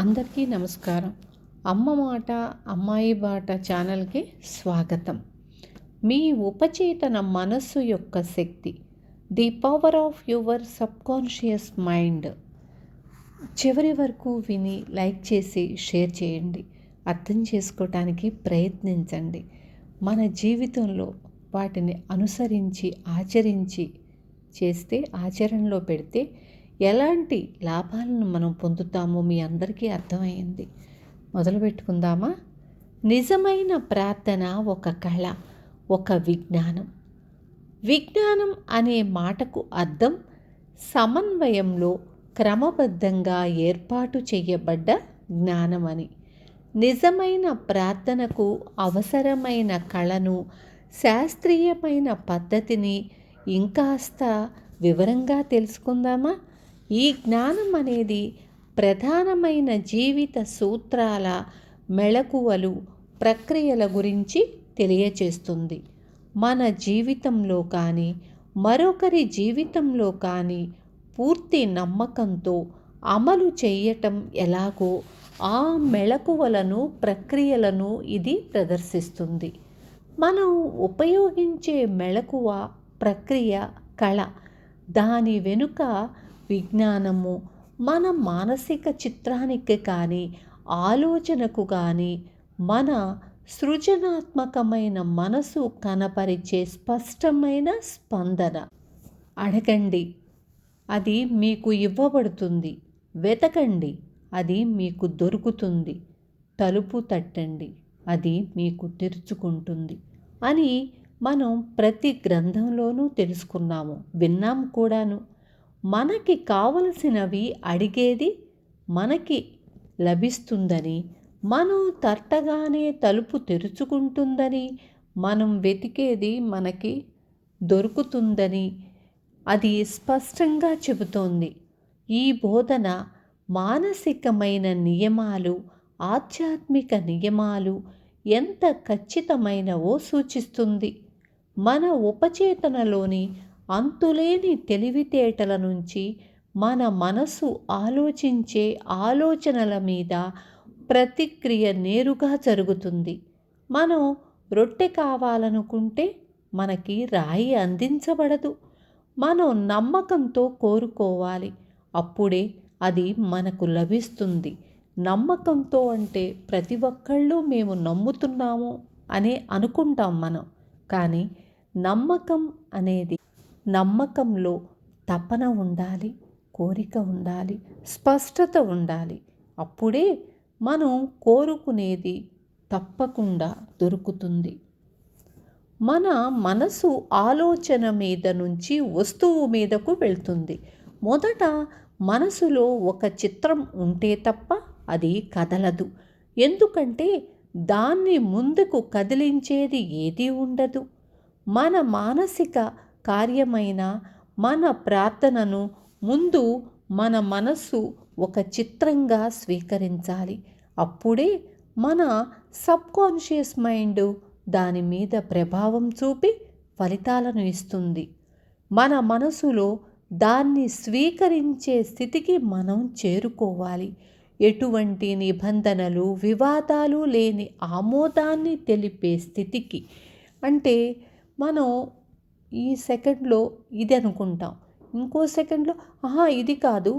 అందరికీ నమస్కారం. అమ్మ మాట అమ్మాయి బాట ఛానల్కి స్వాగతం. మీ ఉపచేతన మనస్సు యొక్క శక్తి, the power of your subconscious mind. చివరి వరకు విని లైక్ చేసి షేర్ చేయండి. అర్థం చేసుకోవటానికి ప్రయత్నించండి. మన జీవితంలో వాటిని అనుసరించి ఆచరించి చేస్తే, ఆచరణలో పెడితే ఎలాంటి లాభాలను మనం పొందుతామో మీ అందరికీ అర్థమైంది. మొదలు పెట్టుకుందామా? నిజమైన ప్రార్థన ఒక కళ, ఒక విజ్ఞానం. విజ్ఞానం అనే మాటకు అర్థం సమన్వయంలో క్రమబద్ధంగా ఏర్పాటు చేయబడ్డ జ్ఞానమని. నిజమైన ప్రార్థనకు అవసరమైన కళను, శాస్త్రీయమైన పద్ధతిని ఇంకాస్త వివరంగా తెలుసుకుందామా? ఈ జ్ఞానం అనేది ప్రధానమైన జీవిత సూత్రాల, మెళకువలు, ప్రక్రియల గురించి తెలియచేస్తుంది. మన జీవితంలో కానీ మరొకరి జీవితంలో కానీ పూర్తి నమ్మకంతో అమలు చేయటం ఎలాగో ఆ మెళకువలను, ప్రక్రియలను ఇది ప్రదర్శిస్తుంది. మనం ఉపయోగించే మెళకువ, ప్రక్రియ, కళ, దాని వెనుక విజ్ఞానము, మన మానసిక చిత్రానికి కానీ ఆలోచనకు కానీ మన సృజనాత్మకమైన మనసు కనపరిచే స్పష్టమైన స్పందన. అడగండి, అది మీకు ఇవ్వబడుతుంది. వెతకండి, అది మీకు దొరుకుతుంది. తలుపు తట్టండి, అది మీకు తెరుచుకుంటుంది అని మనం ప్రతి గ్రంథంలోనూ తెలుసుకున్నాము, విన్నాం కూడాను. మనకి కావలసినవి అడిగేది మనకి లభిస్తుందని, మనం తట్టగానే తలుపు తెరుచుకుంటుందని, మనం వెతికేది మనకి దొరుకుతుందని అది స్పష్టంగా చెబుతోంది. ఈ బోధన మానసికమైన నియమాలు, ఆధ్యాత్మిక నియమాలు ఎంత ఖచ్చితమైనవో సూచిస్తుంది. మన ఉపచేతనలోని అంతులేని తెలివితేటల నుంచి మన మనసు ఆలోచించే ఆలోచనల మీద ప్రతిక్రియ నేరుగా జరుగుతుంది. మనం రొట్టె కావాలనుకుంటే మనకి రాయి అందించబడదు. మనం నమ్మకంతో కోరుకోవాలి, అప్పుడే అది మనకు లభిస్తుంది. నమ్మకంతో అంటే ప్రతి ఒక్కళ్ళు మేము నమ్ముతున్నాము అనే అనుకుంటాం మనం. కానీ నమ్మకంలో తపన ఉండాలి, కోరిక ఉండాలి, స్పష్టత ఉండాలి. అప్పుడే మనం కోరుకునేది తప్పకుండా దొరుకుతుంది. మన మనసు ఆలోచన మీద నుంచి వస్తువు మీదకు వెళ్తుంది. మొదట మనసులో ఒక చిత్రం ఉంటే తప్ప అది కదలదు. ఎందుకంటే దాన్ని ముందుకు కదిలించేది ఏదీ ఉండదు. మన మానసిక కార్యమైన మన ప్రార్థనను ముందు మన మనస్సు ఒక చిత్రంగా స్వీకరించాలి. అప్పుడే మన సబ్కాన్షియస్ మైండ్ దాని మీద ప్రభావం చూపి ఫలితాలను ఇస్తుంది. మన మనసులో దాన్ని స్వీకరించే స్థితికి మనం చేరుకోవాలి. ఎటువంటి నిబంధనలు, వివాదాలు లేని ఆమోదాన్ని తెలిపే స్థితికి. అంటే మనం ఈ సెకండ్లో ఇది అనుకుంటాం, ఇంకో సెకండ్లో ఇది కాదు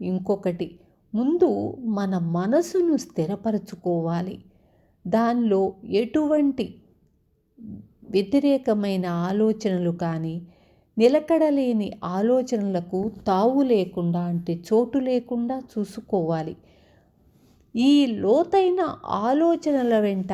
ఇంకొకటి. ముందు మన మనసును స్థిరపరచుకోవాలి. దానిలో ఎటువంటి వ్యతిరేకమైన ఆలోచనలు కానీ, నిలకడలేని ఆలోచనలకు తావు లేకుండా, అంటే చోటు లేకుండా చూసుకోవాలి. ఈ లోతైన ఆలోచనల వెంట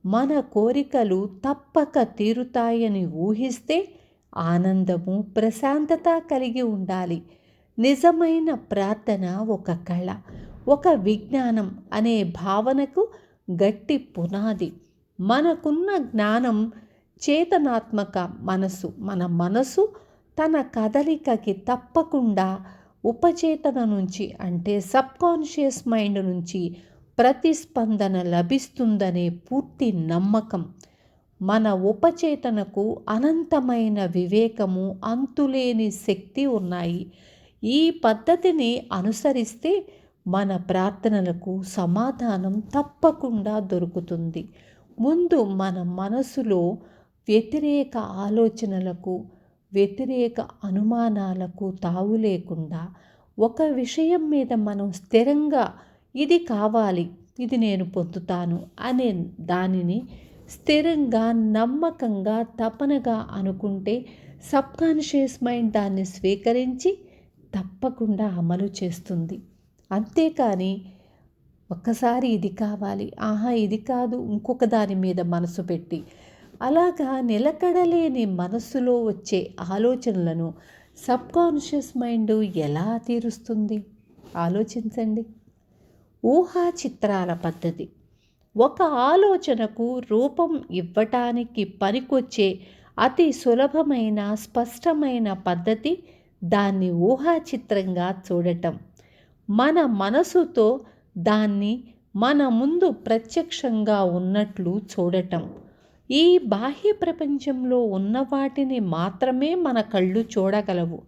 మన కోరికలు తప్పక తీరుతాయని ఊహిస్తే ఆనందము, ప్రశాంతత కలిగి ఉండాలి. నిజమైన ప్రార్థన ఒక కళ, ఒక విజ్ఞానం అనే భావనకు గట్టి పునాది. మనకున్న జ్ఞానం చేతనాత్మక మనసు. మన మనసు తన కదలికకి తప్పకుండా ఉపచేతన నుంచి, అంటే సబ్కాన్షియస్ మైండ్ నుంచి ప్రతిస్పందన లభిస్తుందనే పూర్తి నమ్మకం. మన ఉపచేతనకు అనంతమైన వివేకము, అంతులేని శక్తి ఉన్నాయి. ఈ పద్ధతిని అనుసరిస్తే మన ప్రార్థనలకు సమాధానం తప్పకుండా దొరుకుతుంది. ముందు మన మనసులో వ్యతిరేక ఆలోచనలకు, వ్యతిరేక అనుమానాలకు తావు లేకుండా ఒక విషయం మీద మనం స్థిరంగా ఇది కావాలి, ఇది నేను పొందుతాను అనే దానిని స్థిరంగా, నమ్మకంగా, తపనగా అనుకుంటే సబ్కాన్షియస్ మైండ్ దాన్ని స్వీకరించి తప్పకుండా అమలు చేస్తుంది. అంతేకాని ఒక్కసారి ఇది కావాలి, ఆహా ఇది కాదు, ఇంకొక దాని మీద మనసు పెట్టి అలాగా నిలకడలేని మనస్సులో వచ్చే ఆలోచనలను సబ్కాన్షియస్ మైండ్ ఎలా తీరుస్తుంది? ఆలోచించండి. ఊహా చిత్రాల పద్ధతి ఒక ఆలోచనకు రూపం ఇవ్వటానికి పనికొచ్చే అతి సులభమైన, స్పష్టమైన పద్ధతి దాన్ని ఊహా చిత్రంగా చూడటం. మన మనసుతో దాన్ని మన ముందు ప్రత్యక్షంగా ఉన్నట్లు చూడటం. ఈ బాహ్య ప్రపంచంలో ఉన్న వాటిని మాత్రమే మన కళ్ళు చూడగలవు.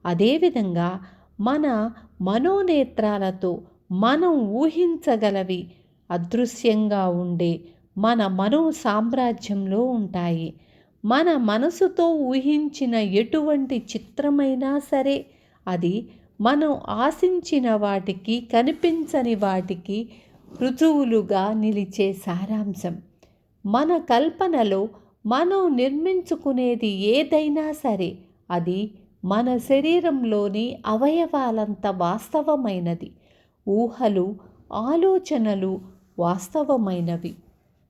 అదేవిధంగా మన మనోనేత్రాలతో మనం ఊహించగలవి అదృశ్యంగా ఉండే మన మనో సామ్రాజ్యంలో ఉంటాయి. మన మనసుతో ఊహించిన ఎటువంటి చిత్రమైనా సరే అది మనం ఆశించిన వాటికి, కనిపించని వాటికి రుజువులుగా నిలిచే సారాంశం. మన కల్పనలో మనం నిర్మించుకునేది ఏదైనా సరే అది మన శరీరంలోని అవయవాలంత వాస్తవమైనది. ఊహలు, ఆలోచనలు వాస్తవమైనవి.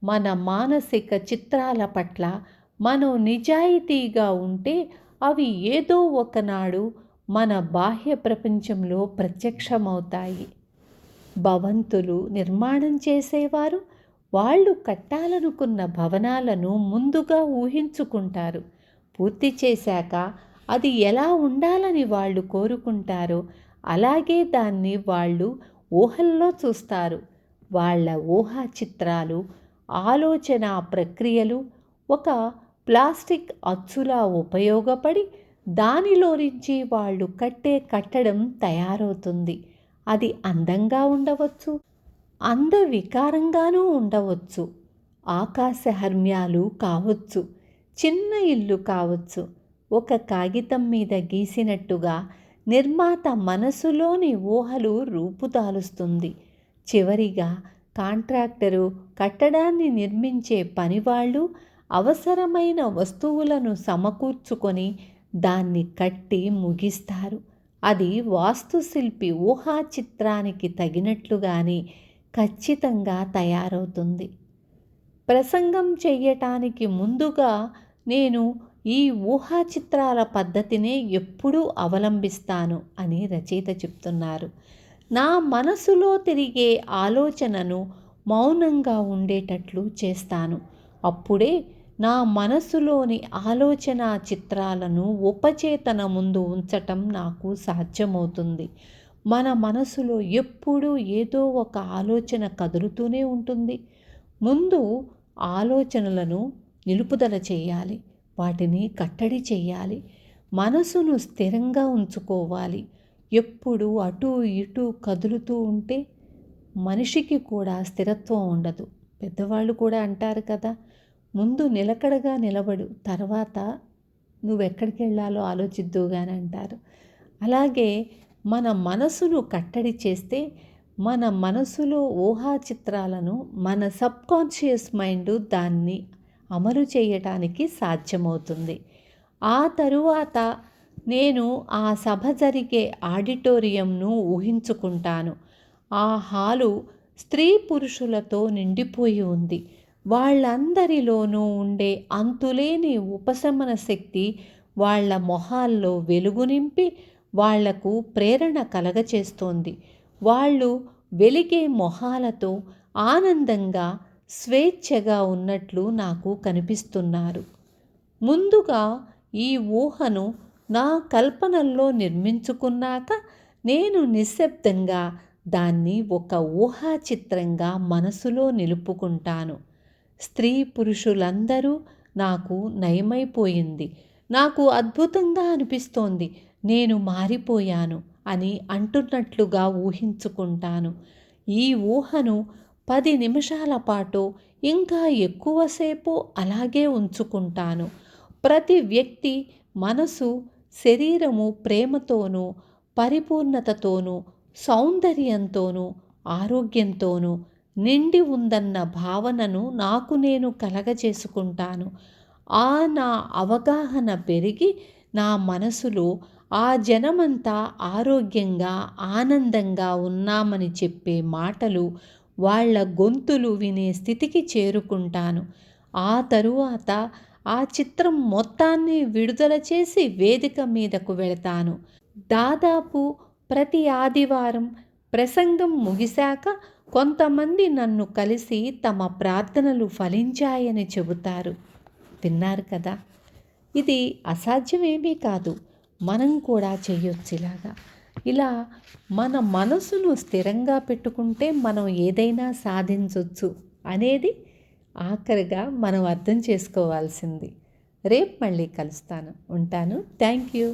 మన మానసిక చిత్రాల పట్ల మనం నిజాయితీగా ఉంటే అవి ఏదో ఒకనాడు మన బాహ్య ప్రపంచంలో ప్రత్యక్షమవుతాయి. భవంతులు నిర్మాణం చేసేవారు వాళ్ళు కట్టాలనుకున్న భవనాలను ముందుగా ఊహించుకుంటారు. పూర్తి చేశాక అది ఎలా ఉండాలని వాళ్ళు కోరుకుంటారో అలాగే దాన్ని వాళ్ళు ఊహల్లో చూస్తారు. వాళ్ళ ఊహా చిత్రాలు, ఆలోచన ప్రక్రియలు ఒక ప్లాస్టిక్ అచ్చులా ఉపయోగపడి దానిలో నుంచి వాళ్ళు కట్టే కట్టడం తయారవుతుంది. అది అందంగా ఉండవచ్చు, అందవికారంగానూ ఉండవచ్చు. ఆకాశహర్మ్యాలు కావచ్చు, చిన్న ఇల్లు కావచ్చు. ఒక కాగితం మీద గీసినట్టుగా నిర్మాత మనసులోని ఊహలు రూపుదాలుస్తుంది. చివరిగా కాంట్రాక్టరు, కట్టడాన్ని నిర్మించే పనివాళ్ళు అవసరమైన వస్తువులను సమకూర్చుకొని దాన్ని కట్టి ముగిస్తారు. అది వాస్తుశిల్పి ఊహా చిత్రానికి తగినట్లుగానే ఖచ్చితంగా తయారవుతుంది. ప్రసంగం చెయ్యటానికి ముందుగా నేను ఈ ఊహా చిత్రాల పద్ధతినే ఎప్పుడూ అవలంబిస్తాను అని రచయిత చెప్తున్నారు. నా మనసులో తిరిగే ఆలోచనను మౌనంగా ఉండేటట్లు చేస్తాను. అప్పుడే నా మనసులోని ఆలోచన చిత్రాలను ఉపచేతన ముందు ఉంచటం నాకు సాధ్యమవుతుంది. మన మనసులో ఎప్పుడూ ఏదో ఒక ఆలోచన కదులుతూనే ఉంటుంది. ముందు ఆలోచనలను నిలుపుదల చేయాలి, వాటిని కట్టడి చేయాలి, మనసును స్థిరంగా ఉంచుకోవాలి. ఎప్పుడు అటు ఇటు కదులుతూ ఉంటే మనిషికి కూడా స్థిరత్వం ఉండదు. పెద్దవాళ్ళు కూడా అంటారు కదా, ముందు నిలకడగా నిలబడు, తర్వాత నువ్వెక్కడికి వెళ్ళాలో ఆలోచిద్దువు గాని అంటారు. అలాగే మన మనసును కట్టడి చేస్తే మన మనసులో ఊహా చిత్రాలను మన సబ్కాన్షియస్ మైండ్ దాన్ని అమలు చేయటానికి సాధ్యమవుతుంది. ఆ తరువాత నేను ఆ సభ జరిగే ఆడిటోరియంను ఊహించుకుంటాను. ఆ హాలు స్త్రీ పురుషులతో నిండిపోయి ఉంది. వాళ్ళందరిలోనూ ఉండే అంతులేని ఉపశమన శక్తి వాళ్ళ మొహాల్లో వెలుగు నింపి వాళ్లకు ప్రేరణ కలగచేస్తోంది. వాళ్ళు వెలిగే మొహాలతో ఆనందంగా, స్వేచ్ఛగా ఉన్నట్లు నాకు కనిపిస్తున్నారు. ముందుగా ఈ ఊహను నా కల్పనల్లో నిర్మించుకున్నాక నేను నిశ్శబ్దంగా దాన్ని ఒక ఊహా చిత్రంగా మనసులో నిలుపుకుంటాను. స్త్రీ పురుషులందరూ నాకు నయమైపోయింది. నాకు అద్భుతంగా అనిపిస్తోంది. నేను మారిపోయాను అని అంటున్నట్లుగా ఊహించుకుంటాను. ఈ ఊహను 10 నిమిషాల పాటు ఇంకా ఎక్కువసేపు అలాగే ఉంచుకుంటాను. ప్రతి వ్యక్తి మనసు, శరీరము ప్రేమతోనూ, పరిపూర్ణతతోనూ, సౌందర్యంతోనూ, ఆరోగ్యంతోనూ నిండి ఉందన్న భావనను నాకు నేను కలగజేసుకుంటాను. నా అవగాహన పెరిగి నా మనసులో ఆ జనమంతా ఆరోగ్యంగా, ఆనందంగా ఉన్నామని చెప్పే మాటలు, వాళ్ళ గొంతులు వినే స్థితికి చేరుకుంటాను. ఆ తరువాత ఆ చిత్రం మొత్తాన్ని విడుదల చేసి వేదిక మీదకు వెళతాను. దాదాపు ప్రతి ఆదివారం ప్రసంగం ముగిశాక కొంతమంది నన్ను కలిసి తమ ప్రార్థనలు ఫలించాయని చెబుతారు. విన్నారు కదా! ఇది అసాధ్యమేమీ కాదు. మనం కూడా చెయ్యొచ్చు ఇలాగా. ఇలా మన మనసును స్థిరంగా పెట్టుకుంటే మనం ఏదైనా సాధించొచ్చు అనేది ఆఖరిగా మనం అర్థం చేసుకోవాల్సింది. రేపు మళ్ళీ కలుస్తాను. ఉంటాను. Thank you.